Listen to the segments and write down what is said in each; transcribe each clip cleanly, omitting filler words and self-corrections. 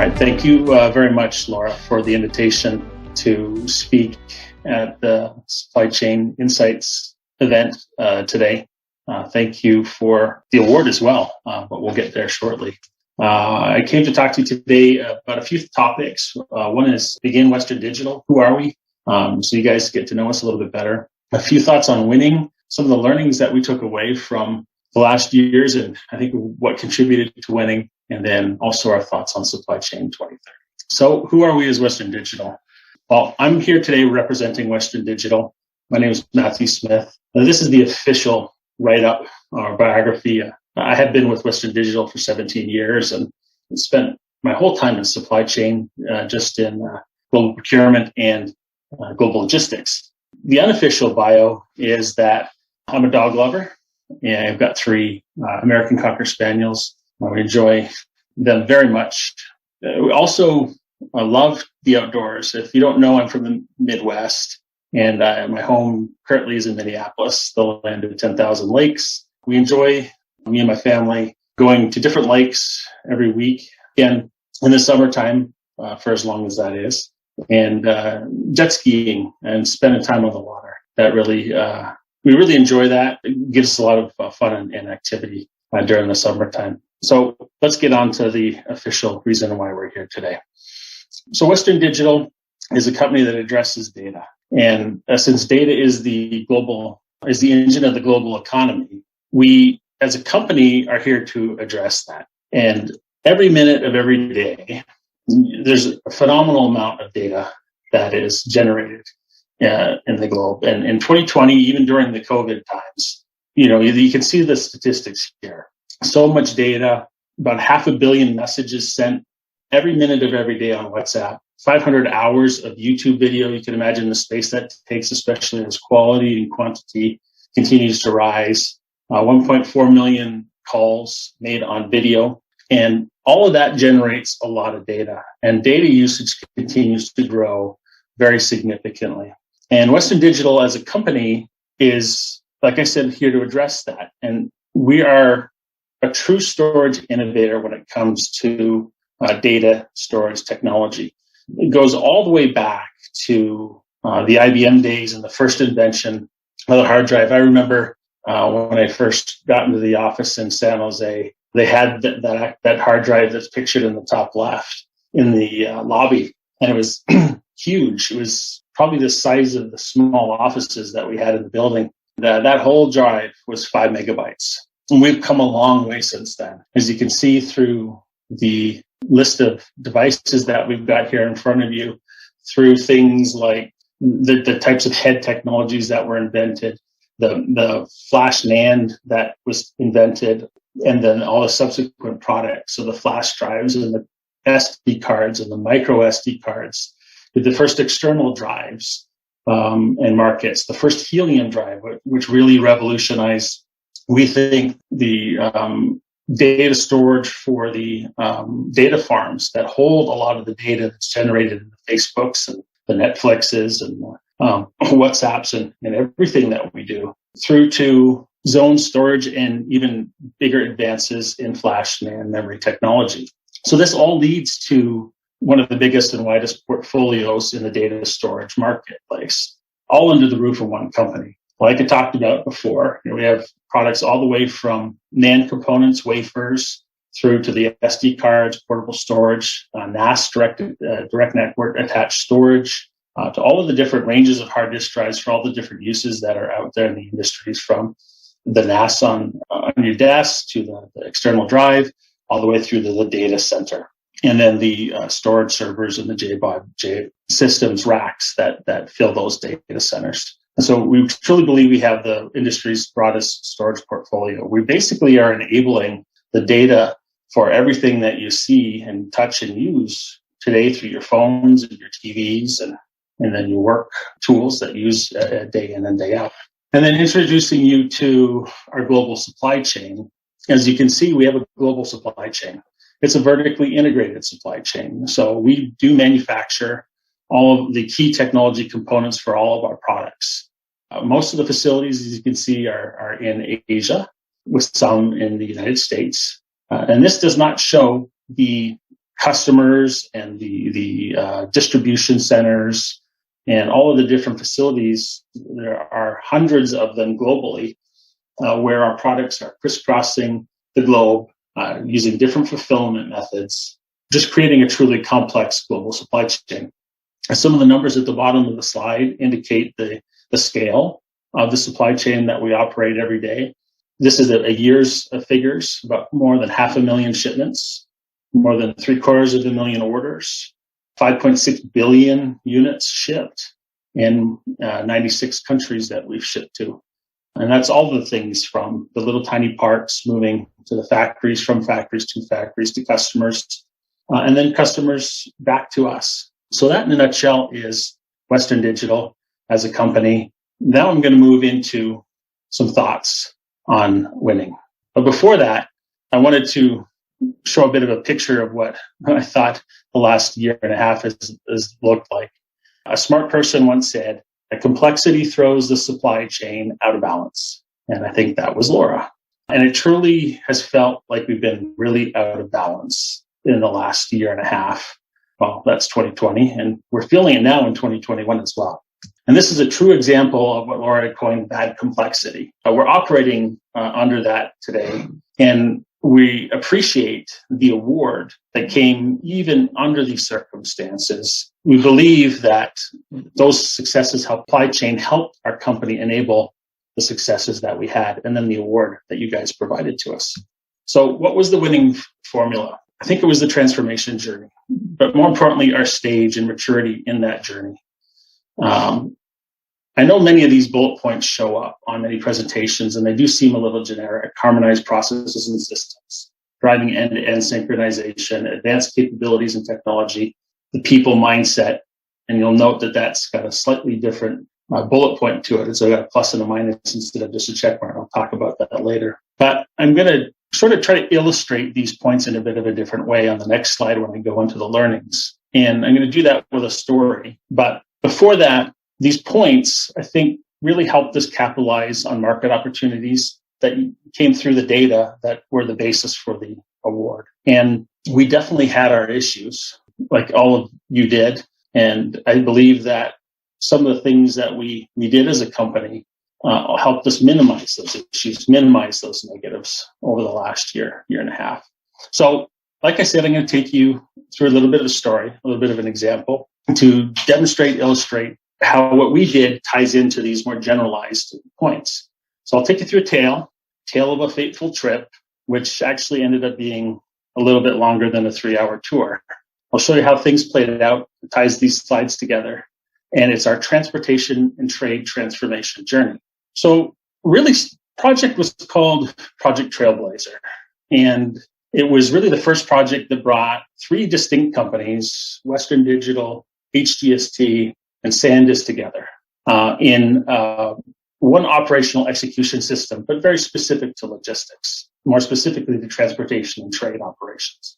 right. Thank you very much, Laura, for the invitation to speak at the Supply Chain Insights event today. Thank you for the award as well, but we'll get there shortly. I came to talk to you today about a few topics. One is begin Western Digital. Who are we? So you guys get to know us a little bit better. A few thoughts on winning, some of the learnings that we took away from the last years, and I think what contributed to winning, and then also our thoughts on Supply Chain 2030. So who are we as Western Digital? Well, I'm here today representing Western Digital. My name is Matthew Smith. Now, this is the official write-up or biography. I have been with Western Digital for 17 years and spent my whole time in supply chain, just in global procurement and global logistics. The unofficial bio is that I'm a dog lover. Yeah, I've got 3 American Cocker Spaniels. I enjoy them very much. We also love the outdoors. If you don't know, I'm from the Midwest, and my home currently is in Minneapolis, the land of 10,000 lakes. We enjoy, me and my family, going to different lakes every week, again, in the summertime, for as long as that is, and jet skiing and spending time on the water. That really, we really enjoy that. It gives us a lot of fun and activity during the summertime. So let's get on to the official reason why we're here today. So Western Digital is a company that addresses data. And since data is the engine of the global economy, we as a company are here to address that. And every minute of every day, there's a phenomenal amount of data that is generated in the globe. And in 2020, even during the COVID times, you can see the statistics here. So much data, about 500 million messages sent every minute of every day on WhatsApp, 500 hours of YouTube video. You can imagine the space that takes, especially as quality and quantity continues to rise. 1.4 million calls made on video. And all of that generates a lot of data. And data usage continues to grow very significantly. And Western Digital as a company is, like I said, here to address that. And we are a true storage innovator when it comes to data storage technology. It goes all the way back to the IBM days and the first invention of the hard drive. I remember when I first got into the office in San Jose, they had that hard drive that's pictured in the top left in the lobby, and it was huge. It was probably the size of the small offices that we had in the building. That whole drive was 5 megabytes. And we've come a long way since then. As you can see through the list of devices that we've got here in front of you, through things like the types of head technologies that were invented, the flash NAND that was invented, and then all the subsequent products. So the flash drives and the SD cards and the micro SD cards, the first external drives and markets, the first helium drive, which really revolutionized, we think, the data storage for the data farms that hold a lot of the data that's generated in the Facebooks and the Netflixes and WhatsApps and everything that we do, through to zone storage and even bigger advances in flash NAND memory technology. So this all leads to one of the biggest and widest portfolios in the data storage marketplace, all under the roof of one company. Like I talked about before, we have products all the way from NAND components, wafers, through to the SD cards, portable storage, NAS, direct network attached storage, to all of the different ranges of hard disk drives for all the different uses that are out there in the industries, from the NAS on your desk to the external drive, all the way through to the data center. And then the storage servers and the JBOD systems racks that fill those data centers. And so we truly believe we have the industry's broadest storage portfolio. We basically are enabling the data for everything that you see and touch and use today through your phones and your TVs and then your work tools that you use day in and day out. And then introducing you to our global supply chain. As you can see, we have a global supply chain. It's a vertically integrated supply chain. So we do manufacture all of the key technology components for all of our products. Most of the facilities, as you can see, are in Asia, with some in the United States. And this does not show the customers and the distribution centers and all of the different facilities. There are hundreds of them globally where our products are crisscrossing the globe using different fulfillment methods, just creating a truly complex global supply chain. And some of the numbers at the bottom of the slide indicate the scale of the supply chain that we operate every day. This is a year's of figures, about more than 500,000 shipments, more than 750,000 orders, 5.6 billion units shipped in 96 countries that we've shipped to. And that's all the things from the little tiny parts moving to the factories, from factories to customers, and then customers back to us. So that in a nutshell is Western Digital as a company. Now I'm going to move into some thoughts on winning. But before that, I wanted to show a bit of a picture of what I thought the last year and a half has looked like. A smart person once said, "A complexity throws the supply chain out of balance." And I think that was Laura. And it truly has felt like we've been really out of balance in the last year and a half. Well, that's 2020, and we're feeling it now in 2021 as well. And this is a true example of what Laura had coined bad complexity. We're operating under that today, and we appreciate the award that came even under these circumstances. We believe that those successes helped supply chain, helped our company enable the successes that we had, and then the award that you guys provided to us. So what was the winning formula? I think it was the transformation journey, but more importantly, our stage and maturity in that journey. I know many of these bullet points show up on many presentations, and they do seem a little generic: harmonized processes and systems, driving end-to-end synchronization, advanced capabilities and technology, the people mindset. And you'll note that that's got a slightly different bullet point to it. It's got a plus and a minus instead of just a check mark. I'll talk about that later. But I'm going to sort of try to illustrate these points in a bit of a different way on the next slide when we go into the learnings. And I'm going to do that with a story. But before that, these points, I think, really helped us capitalize on market opportunities that came through the data that were the basis for the award. And we definitely had our issues, like all of you did. And I believe that some of the things that we did as a company helped us minimize those issues, minimize those negatives over the last year and a half. So, like I said, I'm going to take you through a little bit of a story, a little bit of an example to demonstrate, illustrate how what we did ties into these more generalized points. So I'll take you through a tale of a fateful trip, which actually ended up being a little bit longer than a 3-hour tour. I'll show you how things played out. It ties these slides together. And it's our transportation and trade transformation journey. So really, project was called Project Trailblazer. And it was really the first project that brought 3 distinct companies, Western Digital, HGST, and SanDisk together in one operational execution system, but very specific to logistics, more specifically to transportation and trade operations.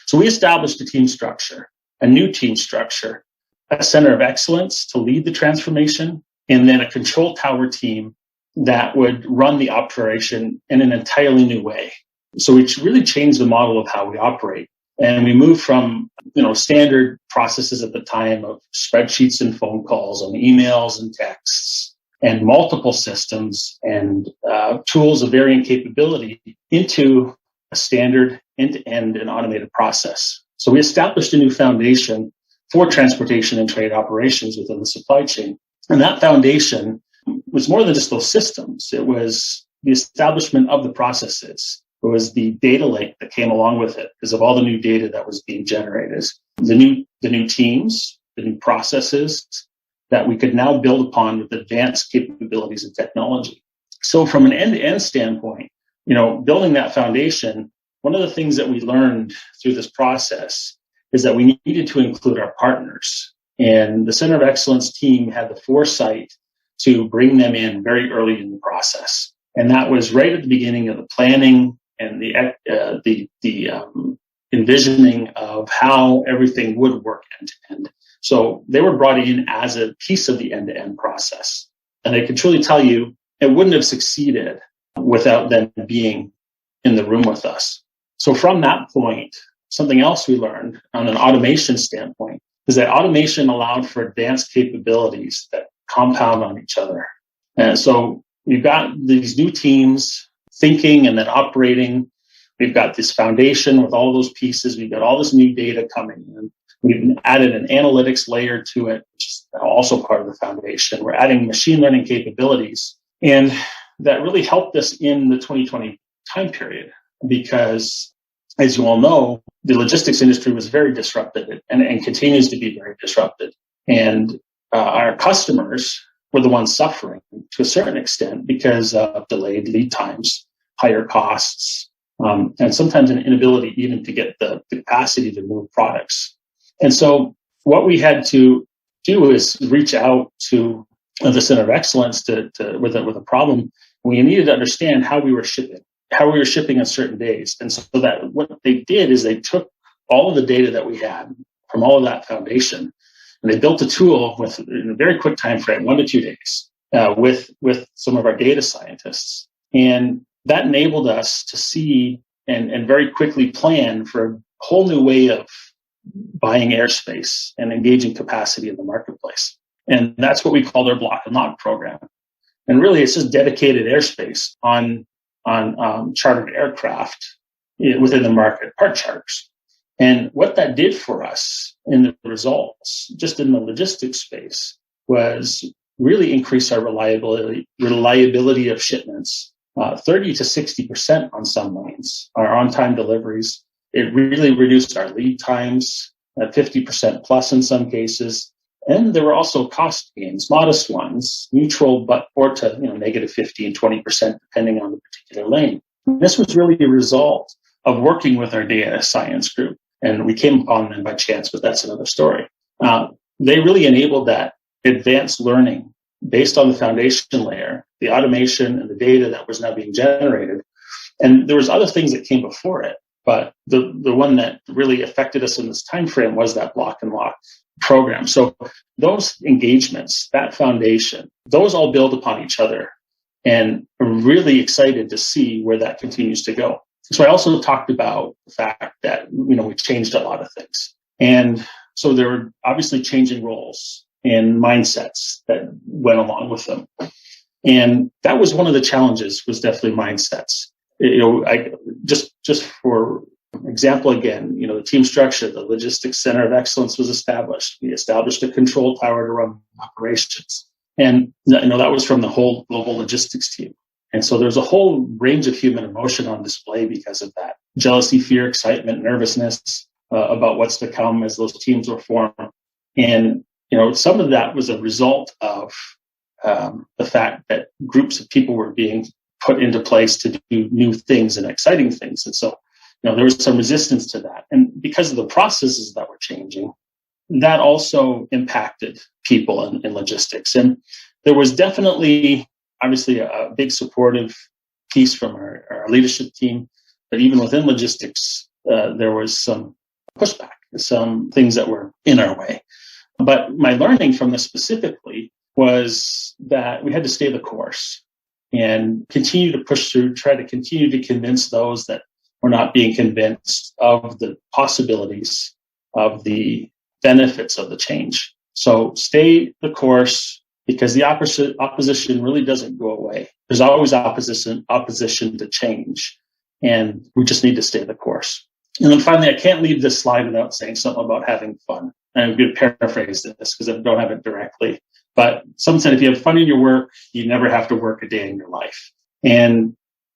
So we established a team structure, a new team structure, a center of excellence to lead the transformation, and then a control tower team that would run the operation in an entirely new way. So we really changed the model of how we operate. And we moved from, standard processes at the time of spreadsheets and phone calls and emails and texts and multiple systems and tools of varying capability into a standard end-to-end and automated process. So we established a new foundation for transportation and trade operations within the supply chain. And that foundation was more than just those systems. It was the establishment of the processes. It was the data lake that came along with it because of all the new data that was being generated. The new teams, the new processes that we could now build upon with advanced capabilities and technology. So from an end-to-end standpoint, building that foundation, one of the things that we learned through this process is that we needed to include our partners. And the Center of Excellence team had the foresight to bring them in very early in the process. And that was right at the beginning of the planning and the envisioning of how everything would work end to end. So they were brought in as a piece of the end-to-end process. And I can truly tell you, it wouldn't have succeeded without them being in the room with us. So from that point, something else we learned on an automation standpoint is that automation allowed for advanced capabilities that compound on each other. And so we've got these new teams thinking and then operating. We've got this foundation with all those pieces. We've got all this new data coming in. We've added an analytics layer to it, which is also part of the foundation. We're adding machine learning capabilities. And that really helped us in the 2020 time period because, as you all know, the logistics industry was very disrupted and continues to be very disrupted. And our customers were the ones suffering to a certain extent because of delayed lead times, higher costs, and sometimes an inability even to get the capacity to move products. And so what we had to do is reach out to the Center of Excellence with a problem. We needed to understand how we were shipping on certain days. And so that what they did is they took all of the data that we had from all of that foundation, and they built a tool in a very quick time frame, 1 to 2 days, with some of our data scientists. And that enabled us to see and very quickly plan for a whole new way of buying airspace and engaging capacity in the marketplace. And that's what we call our block and lock program. And really, it's just dedicated airspace on chartered aircraft within the market, part charters. And what that did for us in the results, just in the logistics space, was really increase our reliability of shipments, 30 to 60% on some lanes, our on-time deliveries. It really reduced our lead times at 50% plus in some cases. And there were also cost gains, modest ones, neutral, but or to negative 15, 20%, depending on the particular lane. This was really a result of working with our data science group. And we came upon them by chance, but that's another story. They really enabled that advanced learning based on the foundation layer, the automation and the data that was now being generated. And there was other things that came before it, but the one that really affected us in this time frame was that block and lock program. So those engagements, that foundation, those all build upon each other, and I'm really excited to see where that continues to go. So I also talked about the fact that, we changed a lot of things. And so there were obviously changing roles and mindsets that went along with them. And that was one of the challenges, was definitely mindsets. I just for example, again, the team structure, the Logistics Center of Excellence was established. We established a control tower to run operations. And, that was from the whole global logistics team. And so there's a whole range of human emotion on display because of that. Jealousy, fear, excitement, nervousness about what's to come as those teams were formed. And, some of that was a result of the fact that groups of people were being put into place to do new things and exciting things. And so, there was some resistance to that. And because of the processes that were changing, that also impacted people in logistics. And there was definitely, obviously, a big supportive piece from our leadership team. But even within logistics, there was some pushback, some things that were in our way. But my learning from this specifically was that we had to stay the course and continue to push through, try to continue to convince those that were not being convinced of the possibilities, of the benefits of the change. So stay the course, because the opposition really doesn't go away. There's always opposition to change, and we just need to stay the course. And then finally, I can't leave this slide without saying something about having fun. And I'm going to paraphrase this because I don't have it directly. But someone said, if you have fun in your work, you never have to work a day in your life. And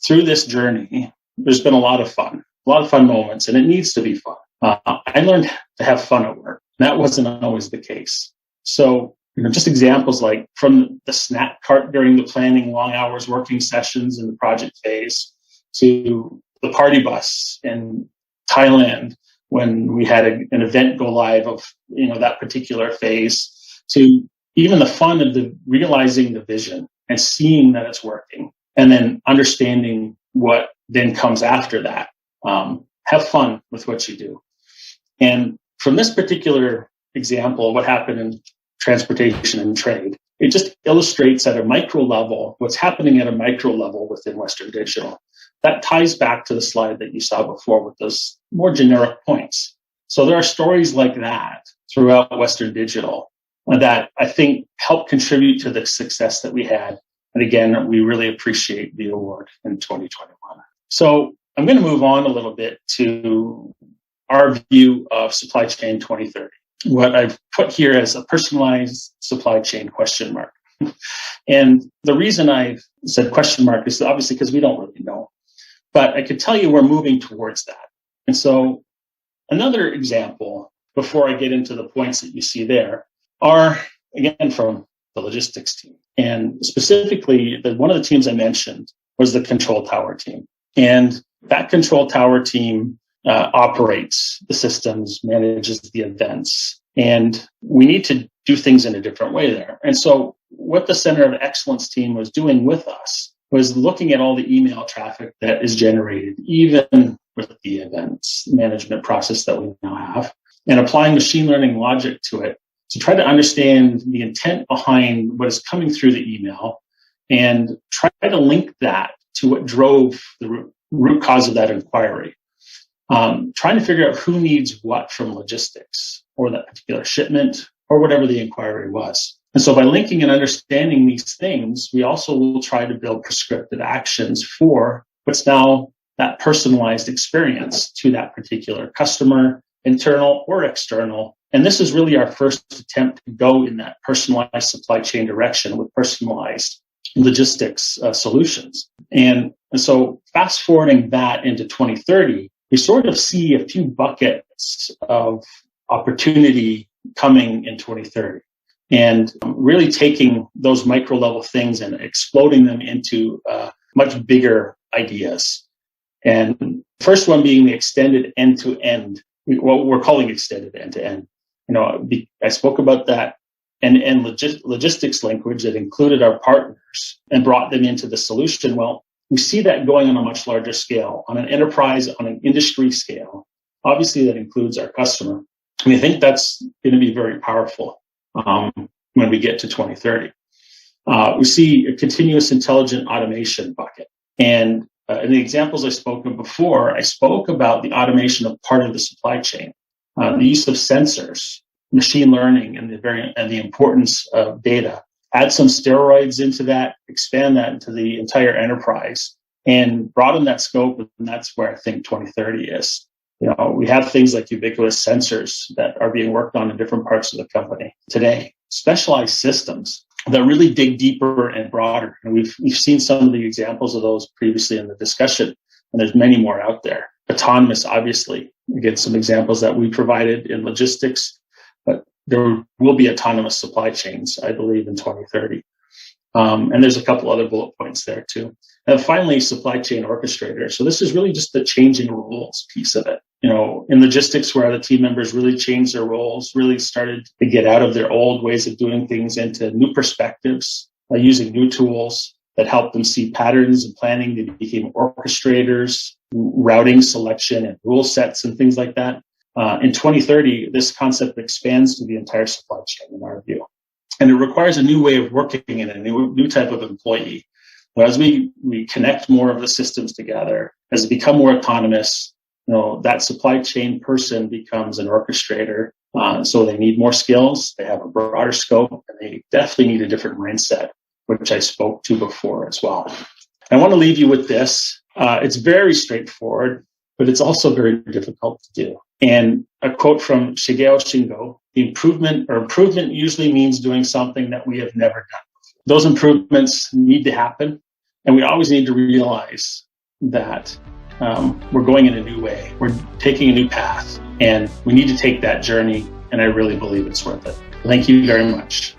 through this journey, there's been a lot of fun moments, and it needs to be fun. I learned to have fun at work. That wasn't always the case. So, just examples like from the snack cart during the planning, long hours working sessions in the project phase, to the party bus in Thailand when we had an event go live of that particular phase, to even the fun of realizing the vision and seeing that it's working, and then understanding what then comes after that. Have fun with what you do. And from this particular example, what happened in transportation and trade, it just illustrates at a micro level what's happening at a micro level within Western Digital. that ties back to the slide that you saw before with those more generic points. So there are stories like that throughout Western Digital that I think help contribute to the success that we had. And again, we really appreciate the award in 2021. So I'm going to move on a little bit to our view of supply chain 2030. What I've put here as a personalized supply chain question mark. And the reason I've said question mark is obviously because we don't really know. But I could tell you we're moving towards that. And so another example, before I get into the points that you see there, are, again, from the logistics team. And specifically, one of the teams I mentioned was the control tower team. And that control tower team operates the systems, manages the events, and we need to do things in a different way there. And so what the Center of Excellence team was doing with us was looking at all the email traffic that is generated, even with the events management process that we now have, and applying machine learning logic to it to try to understand the intent behind what is coming through the email and try to link that to what drove the root cause of that inquiry. Trying to figure out who needs what from logistics or that particular shipment or whatever the inquiry was. And so by linking and understanding these things, we also will try to build prescriptive actions for what's now that personalized experience to that particular customer, internal or external. And this is really our first attempt to go in that personalized supply chain direction with personalized logistics solutions. And so fast forwarding that into 2030, we sort of see a few buckets of opportunity coming in 2030 and really taking those micro level things and exploding them into much bigger ideas. And the first one being the extended end to end, what we're calling extended end to end. I spoke about that end-to-end logistics linkage that included our partners and brought them into the solution. Well, we see that going on a much larger scale, on an enterprise, on an industry scale. Obviously, that includes our customer. And I think that's going to be very powerful when we get to 2030. We see a continuous intelligent automation bucket. And in the examples I spoke of before, I spoke about the automation of part of the supply chain, the use of sensors, machine learning, and the importance of data. Add some steroids into that, expand that into the entire enterprise, and broaden that scope. And that's where I think 2030 is. We have things like ubiquitous sensors that are being worked on in different parts of the company today. Specialized systems that really dig deeper and broader. And we've seen some of the examples of those previously in the discussion, and there's many more out there. Autonomous, obviously, again, some examples that we provided in logistics, but there will be autonomous supply chains, I believe, in 2030. And there's a couple other bullet points there too. And finally, supply chain orchestrator. So this is really just the changing roles piece of it. In logistics, where the team members really changed their roles, really started to get out of their old ways of doing things into new perspectives, using new tools that help them see patterns and planning. They became orchestrators, routing, selection, and rule sets and things like that. In 2030, this concept expands to the entire supply chain, in our view. And it requires a new way of working and a new type of employee. But as we connect more of the systems together, as they become more autonomous, that supply chain person becomes an orchestrator. So they need more skills, they have a broader scope, and they definitely need a different mindset, which I spoke to before as well. I want to leave you with this. It's very straightforward, but it's also very difficult to do. And a quote from Shigeo Shingo: "The improvement usually means doing something that we have never done before." Those improvements need to happen, and we always need to realize that we're going in a new way. We're taking a new path, and we need to take that journey, and I really believe it's worth it. Thank you very much.